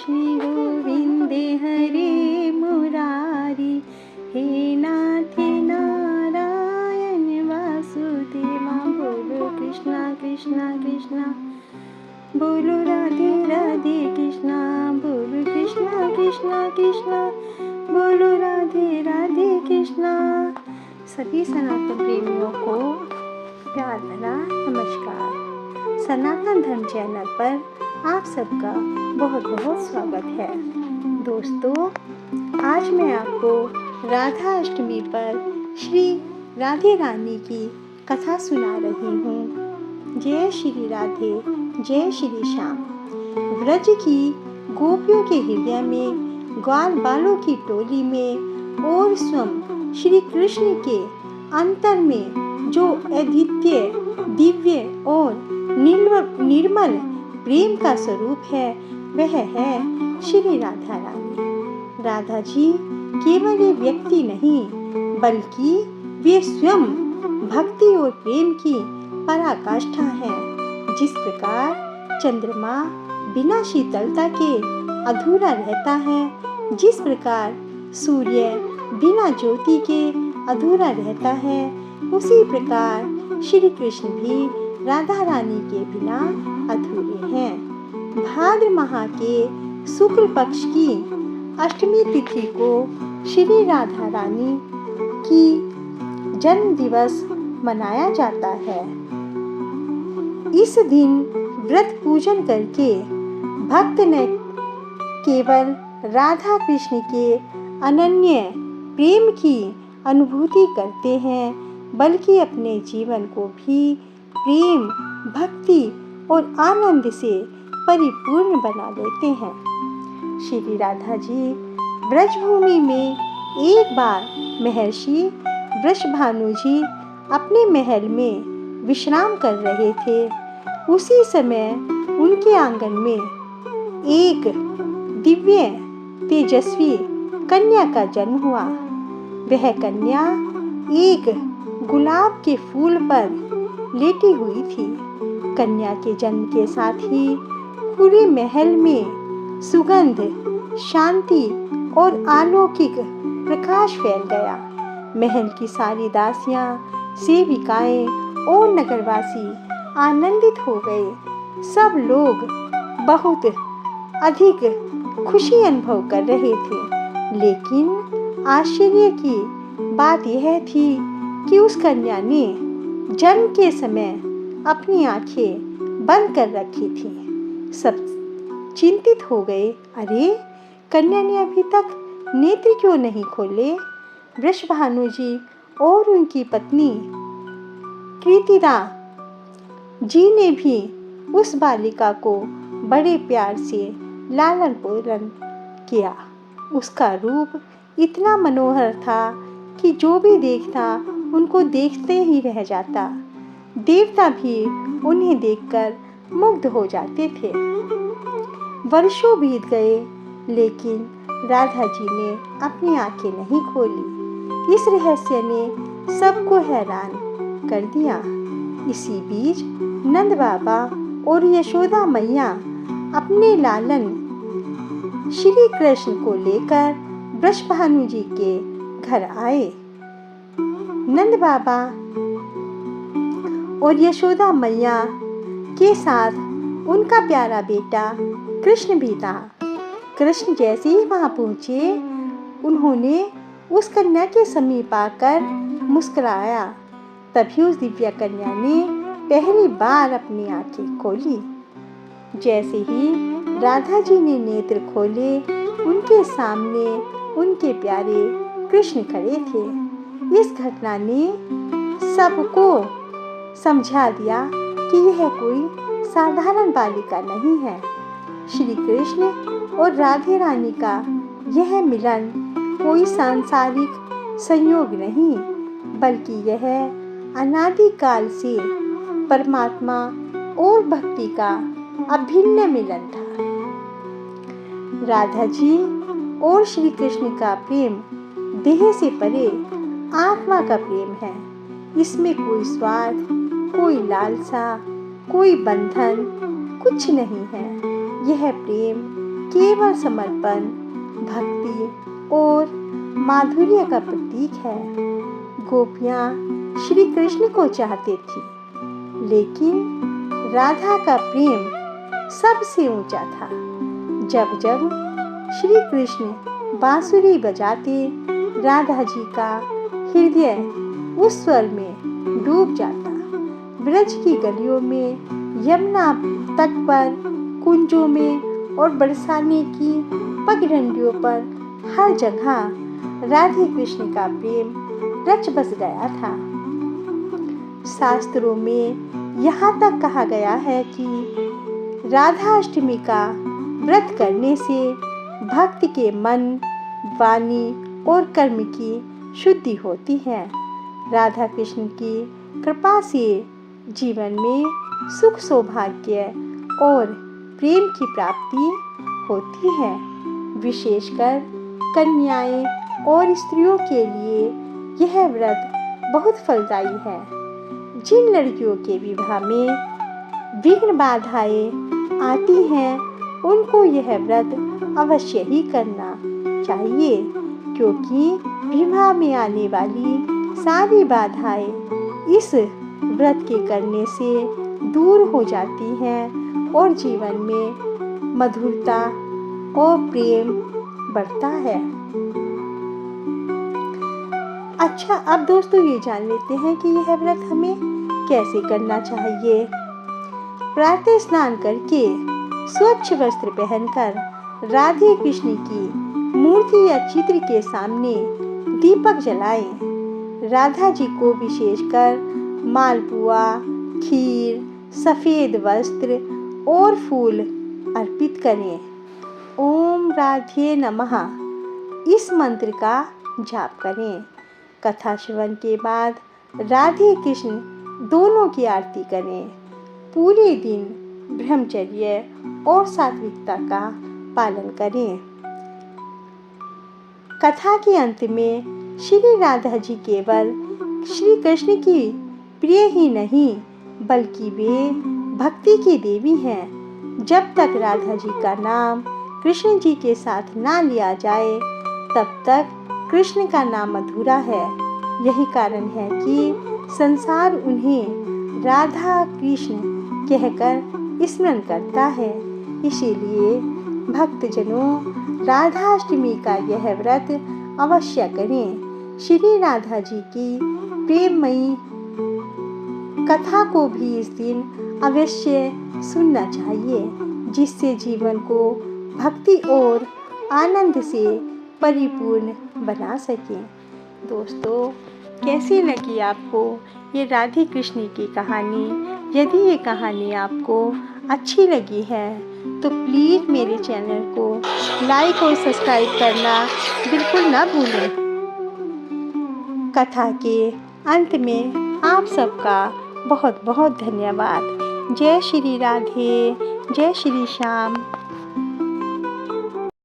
श्री गोविंदे हरे मुरारी, हे नाथ नारायण वासुदेवा। बोलो कृष्णा कृष्णा कृष्णा, बोलो राधे राधे कृष्णा, बोलो कृष्णा कृष्णा कृष्णा, बोलो राधे राधे कृष्णा। सभी सनातन प्रेमियों को प्यार भरा नमस्कार। सनातन धर्म चैनल पर आप सबका बहुत बहुत स्वागत है। दोस्तों, आज मैं आपको राधा अष्टमी पर श्री राधे रानी की कथा सुना रही हूँ। जय श्री राधे, जय श्री श्याम। व्रज की गोपियों के हृदय में, ग्वाल बालों की टोली में और स्वयं श्री कृष्ण के अंतर में जो अद्वितीय, दिव्य और निर्मल प्रेम का स्वरूप है, वह है श्री राधा रानी। राधा जी केवल एक व्यक्ति नहीं, बल्कि वे स्वयं भक्ति और प्रेम की पराकाष्ठा है। जिस प्रकार चंद्रमा बिना शीतलता के अधूरा रहता है, जिस प्रकार सूर्य बिना ज्योति के अधूरा रहता है, उसी प्रकार श्री कृष्ण भी राधा रानी के बिना अधूरे हैं। भाद्र माह के शुक्ल पक्ष की अष्टमी तिथि को श्री राधा रानी की जन्म दिवस मनाया जाता है। इस दिन व्रत पूजन करके भक्त न केवल राधा कृष्ण के अनन्य प्रेम की अनुभूति करते हैं, बल्कि अपने जीवन को भी प्रेम, भक्ति और आनंद से परिपूर्ण बना लेते हैं। श्री राधा जी ब्रजभूमि में एक बार महर्षि वृषभानु जी अपने महल में विश्राम कर रहे थे। उसी समय उनके आंगन में एक दिव्य तेजस्वी कन्या का जन्म हुआ। वह कन्या एक गुलाब के फूल पर लेटी हुई थी। कन्या के जन्म के साथ ही पूरे महल में सुगंध, शांति और अलौकिक प्रकाश फैल गया। महल की सारी दासियां, सेविकाएं और नगरवासी आनंदित हो गए। सब लोग बहुत अधिक खुशी अनुभव कर रहे थे। लेकिन आश्चर्य की बात यह थी कि उस कन्या ने जन्म के समय अपनी आंखें बंद कर रखी थी। सब चिंतित हो गए। अरे, कन्या ने अभी तक नेत्र क्यों नहीं खोले? वृषभानु जी और उनकी पत्नी कृतिदा जी ने भी उस बालिका को बड़े प्यार से लालन पालन किया। उसका रूप इतना मनोहर था कि जो भी देखता उनको देखते ही रह जाता। देवता भी उन्हें देखकर मुग्ध हो जाते थे। वर्षों बीत गए, लेकिन राधा जी ने अपनी आंखें नहीं खोली। इस रहस्य ने सबको हैरान कर दिया। इसी बीच नंद बाबा और यशोदा मैया अपने लालन श्री कृष्ण को लेकर वृषभानु जी के घर आए। नंद बाबा और यशोदा मैया के साथ उनका प्यारा बेटा कृष्ण भी था। कृष्ण जैसे ही वहां पहुंचे, उन्होंने उस कन्या के समीप आकर मुस्कुराया। तभी उस दिव्या कन्या ने पहली बार अपनी आंखें खोली। जैसे ही राधा जी ने नेत्र खोले, उनके सामने उनके प्यारे कृष्ण खड़े थे। इस घटना ने सबको समझा दिया कि यह कोई साधारण बालिका नहीं है। श्री कृष्ण और राधे रानी का यह मिलन कोई सांसारिक संयोग नहीं, बल्कि यह अनादिकाल से परमात्मा और भक्ति का अभिन्न मिलन था। राधा जी और श्री कृष्ण का प्रेम देह से परे आत्मा का प्रेम है। इसमें कोई स्वार्थ, कोई लालसा, कोई बंधन कुछ नहीं है। यह प्रेम केवल समर्पण, भक्ति और माधुर्य का प्रतीक है। गोपियाँ श्री कृष्ण को चाहती थी, लेकिन राधा का प्रेम सबसे ऊंचा था। जब जब श्री कृष्ण बांसुरी बजाते, राधा जी का हृदय उस स्वर में डूब जाता। ब्रज की गलियों में, यमुना तट पर, कुंजों में और बरसाने की पगडंडियों पर हर जगह राधे कृष्ण का प्रेम रच बस गया था। शास्त्रों में यहाँ तक कहा गया है कि राधाष्टमी का व्रत करने से भक्त के मन, वाणी और कर्म की शुद्धि होती है। राधा कृष्ण की कृपा से जीवन में सुख, सौभाग्य और प्रेम की प्राप्ति होती है। विशेषकर कन्याएं और स्त्रियों के लिए यह व्रत बहुत फलदायी है। जिन लड़कियों के विवाह में विघ्न बाधाएं आती हैं, उनको यह व्रत अवश्य ही करना चाहिए, क्योंकि विवाह में आने वाली सारी बाधाएं इस व्रत के करने से दूर हो जाती हैं और जीवन में मधुरता और प्रेम बढ़ता है। अच्छा, अब दोस्तों ये जान लेते हैं कि यह व्रत हमें कैसे करना चाहिए। प्रातः स्नान करके स्वच्छ वस्त्र पहनकर राधे कृष्ण की मूर्ति या चित्र के सामने दीपक जलाएं। राधा जी को विशेषकर मालपुआ, खीर, सफ़ेद वस्त्र और फूल अर्पित करें। ओम राधे नमः इस मंत्र का जाप करें। कथा श्रवण के बाद राधे कृष्ण दोनों की आरती करें। पूरे दिन ब्रह्मचर्य और सात्विकता का पालन करें। कथा के अंत में श्री राधा जी केवल श्री कृष्ण की प्रिय ही नहीं, बल्कि वे भक्ति की देवी हैं। जब तक राधा जी का नाम कृष्ण जी के साथ ना लिया जाए, तब तक कृष्ण का नाम अधूरा है। यही कारण है कि संसार उन्हें राधा कृष्ण कहकर स्मरण करता है। इसीलिए भक्तजनों, राधाष्टमी का यह व्रत अवश्य करें। श्री राधा जी की प्रेममयी कथा को भी इस दिन अवश्य सुनना चाहिए, जिससे जीवन को भक्ति और आनंद से परिपूर्ण बना सकें। दोस्तों, कैसी लगी आपको ये राधे कृष्ण की कहानी? यदि ये कहानी आपको अच्छी लगी है तो प्लीज़ मेरे चैनल को लाइक और सब्सक्राइब करना बिल्कुल ना भूलें। कथा के अंत में आप सबका बहुत बहुत धन्यवाद। जय श्री राधे, जय श्री श्याम।